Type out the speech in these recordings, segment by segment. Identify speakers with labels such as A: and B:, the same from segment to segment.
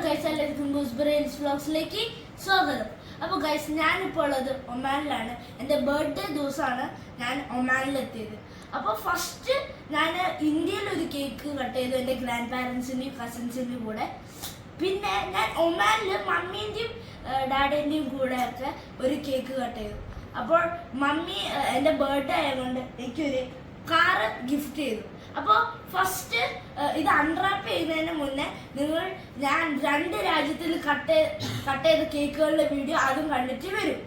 A: Guys, എല്ലാവർക്കും gooseberries വ്ലോഗ്സിലേക്ക് സ്വാഗതം. അപ്പോൾ ഗൈസ്, ഞാനിപ്പോൾ ഉള്ളത് ഒമാനിലാണ്. എൻ്റെ ബർത്ത്ഡേ ദിവസമാണ് ഞാൻ ഒമാനിലെത്തിയത്. അപ്പോൾ ഫസ്റ്റ് ഞാൻ ഇന്ത്യയിൽ ഒരു കേക്ക് കട്ട് ചെയ്തു എൻ്റെ ഗ്രാൻഡ് പാരൻസിൻ്റെയും കസിൻസിൻ്റെയും കൂടെ. പിന്നെ ഞാൻ ഒമാനിൽ മമ്മീൻ്റെയും ഡാഡിൻ്റെയും കൂടെ ഒക്കെ ഒരു കേക്ക് കട്ട് ചെയ്തു. അപ്പോൾ മമ്മി എൻ്റെ ബർത്ത്ഡേ ആയതുകൊണ്ട് എനിക്കൊരു കാറ് ഗിഫ്റ്റ് ചെയ്തു. അപ്പോൾ ഫസ്റ്റ് ഇത് അൺറാപ്പ് ചെയ്യുന്നതിന് മുന്നേ ഞാൻ 2 രാജ്യത്തിൽ കട്ട് ചെയ്ത കേക്കുകളുടെ വീഡിയോ അതും കണ്ടിട്ട് വരും.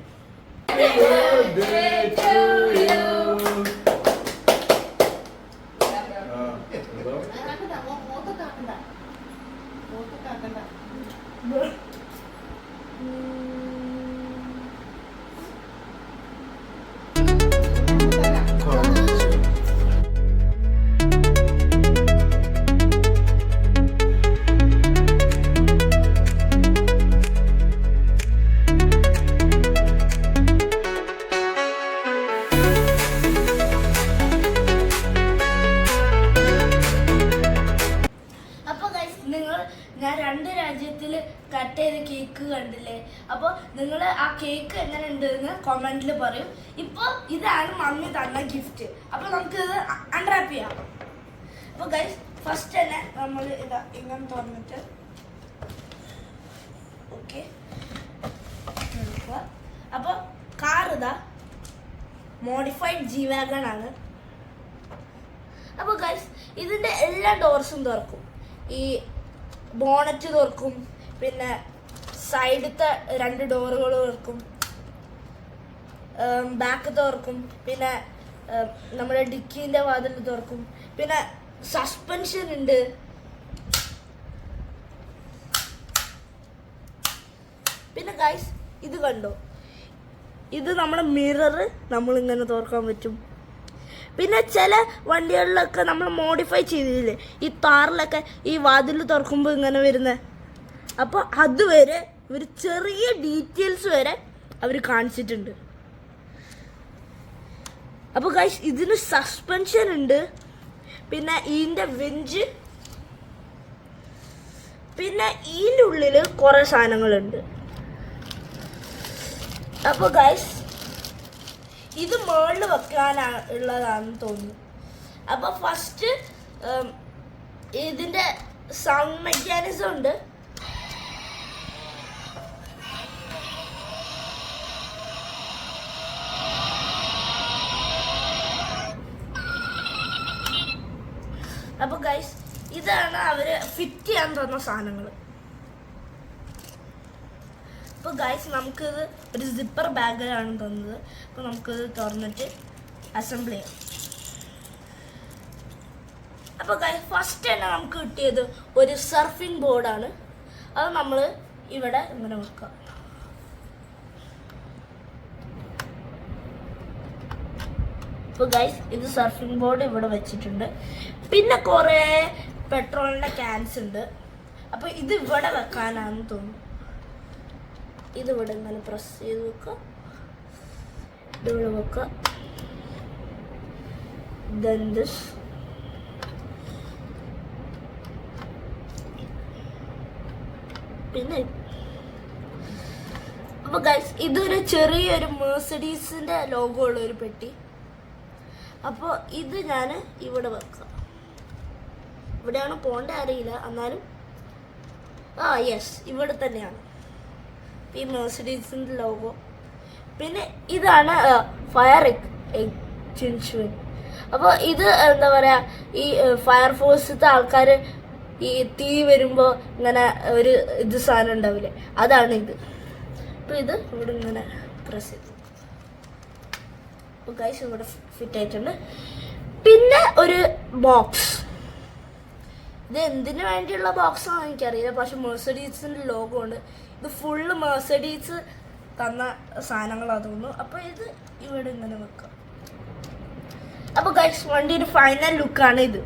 A: ഞാൻ 2 രാജ്യത്തിൽ കട്ട് ചെയ്ത കേക്ക് കണ്ടില്ലേ? അപ്പോൾ നിങ്ങൾ ആ കേക്ക് എങ്ങനെ ഉണ്ടെന്ന് കമൻറ്റിൽ പറയും. ഇപ്പോൾ ഇതാണ് മമ്മി തന്ന ഗിഫ്റ്റ്. അപ്പോൾ നമുക്കിത് അൺറാപ്പ് ചെയ്യാം. അപ്പോൾ ഗൈസ്, ഫസ്റ്റ് തന്നെ നമ്മൾ ഇതാ ഇങ്ങനെ തുറന്നിട്ട് ഓക്കെ. അപ്പോൾ കാർ ഇതാ മോഡിഫൈഡ് ജി വാഗൺ ആണ്. അപ്പോൾ ഗൈസ്, ഇതിൻ്റെ എല്ലാ ഡോർസും തുറക്കും. ഈ ബോണറ്റ് തുറക്കും, പിന്നെ സൈഡത്തെ 2 ഡോറുകൾ തുറക്കും, ബാക്ക് തുറക്കും, പിന്നെ നമ്മുടെ ഡിക്കീൻ്റെ വാതിൽ തുറക്കും, പിന്നെ സസ്പെൻഷൻ ഉണ്ട്. പിന്നെ ഗൈസ്, ഇത് കണ്ടോ? ഇത് നമ്മുടെ മിറർ നമ്മളിങ്ങനെ തുറക്കാൻ പറ്റും. പിന്നെ ചില വണ്ടികളിലൊക്കെ നമ്മൾ മോഡിഫൈ ചെയ്തില്ലേ, ഈ താറിലൊക്കെ ഈ വാതിൽ തുറക്കുമ്പോൾ ഇങ്ങനെ വരുന്നത്. അപ്പോൾ അതുവരെ ഒരു ചെറിയ ഡീറ്റെയിൽസ് വരെ അവർ കാണിച്ചിട്ടുണ്ട്. അപ്പോൾ ഗൈസ്, ഇതിന് സസ്പെൻഷൻ ഉണ്ട്, പിന്നെ ഇതിൻ്റെ വെഞ്ച്, പിന്നെ ഇതിൻ്റെ ഉള്ളിൽ കുറേ സാധനങ്ങളുണ്ട്. അപ്പോൾ ഗൈസ്, ഇത് മുകളിൽ വെക്കാനുള്ളതാണെന്ന് തോന്നുന്നു. അപ്പോൾ ഫസ്റ്റ് ഇതിൻ്റെ സൗണ്ട് മെക്കാനിസം ഉണ്ട്. അപ്പോൾ ഗൈസ്, ഇതാണ് അവർ ഫിറ്റ് ചെയ്യാൻ തന്ന സാധനങ്ങൾ. അപ്പോൾ ഗൈസ്, നമുക്കിത് ഒരു സിപ്പർ ബാഗിലാണ് തന്നത്. അപ്പോൾ നമുക്കിത് തുറന്നിട്ട് അസംബിൾ ചെയ്യാം. അപ്പോൾ ഗൈസ്, ഫസ്റ്റ് തന്നെ നമുക്ക് കിട്ടിയത് ഒരു സർഫിംഗ് ബോർഡാണ്. അത് നമ്മൾ ഇവിടെ ഇങ്ങനെ വെക്കാം. അപ്പോൾ ഗൈസ്, ഇത് സർഫിംഗ് ബോർഡ് ഇവിടെ വെച്ചിട്ടുണ്ട്. പിന്നെ കുറേ പെട്രോളിൻ്റെ ക്യാൻസ് ഉണ്ട്. അപ്പോൾ ഇത് ഇവിടെ വെക്കാനാണെന്ന് തോന്നുന്നു. ഇതിവിടെ ഇങ്ങനെ പ്രസ് ചെയ്ത് വെക്കുക, ഇതിവിടെ വെക്കുക. പിന്നെ അപ്പൊ ഗൈസ്, ഇതൊരു ചെറിയൊരു മെർസിഡീസിന്റെ ലോഗോ ഉള്ള ഒരു പെട്ടി. അപ്പോൾ ഇത് ഞാൻ ഇവിടെ വെക്കാം. ഇവിടെയാണ് പോകേണ്ട അറിയില്ല, എന്നാലും യെസ്, ഇവിടെ തന്നെയാണ് ഈ മെർസിഡീസിൻ്റെ ലോഗോ. പിന്നെ ഇതാണ് ഫയർ എക്സ്റ്റൻഷൻ. അപ്പോൾ ഇത് എന്താ പറയുക, ഈ ഫയർ ഫോഴ്സിലത്തെ ആൾക്കാർ ഈ തീ വരുമ്പോൾ ഇങ്ങനെ ഒരു സാധനം ഉണ്ടാവില്ലേ, അതാണ് ഇത്. അപ്പോൾ ഇത് ഇവിടെ ഇങ്ങനെ പ്രസ് ചെയ്തു. അപ്പോൾ ഗൈസ്, ഇവിടെ ഫിറ്റ് ആയിട്ടുണ്ട്. പിന്നെ ഒരു ബോക്സ്. ഇത് എന്തിനു വേണ്ടിയുള്ള ബോക്സാണെന്ന് എനിക്കറിയില്ല, പക്ഷെ മെർസിഡീസിൻ്റെ ലോഗോ ഉണ്ട്. ഇത് ഫുള്ള് മെർസിഡീസ് തന്ന സാധനങ്ങളാണ് തോന്നുന്നു. അപ്പോൾ ഇത് ഇവിടെ ഇങ്ങനെ വെക്കാം. അപ്പോൾ ഗൈസ്, വണ്ടിയുടെ ഫൈനൽ ലുക്കാണ് ഇത്.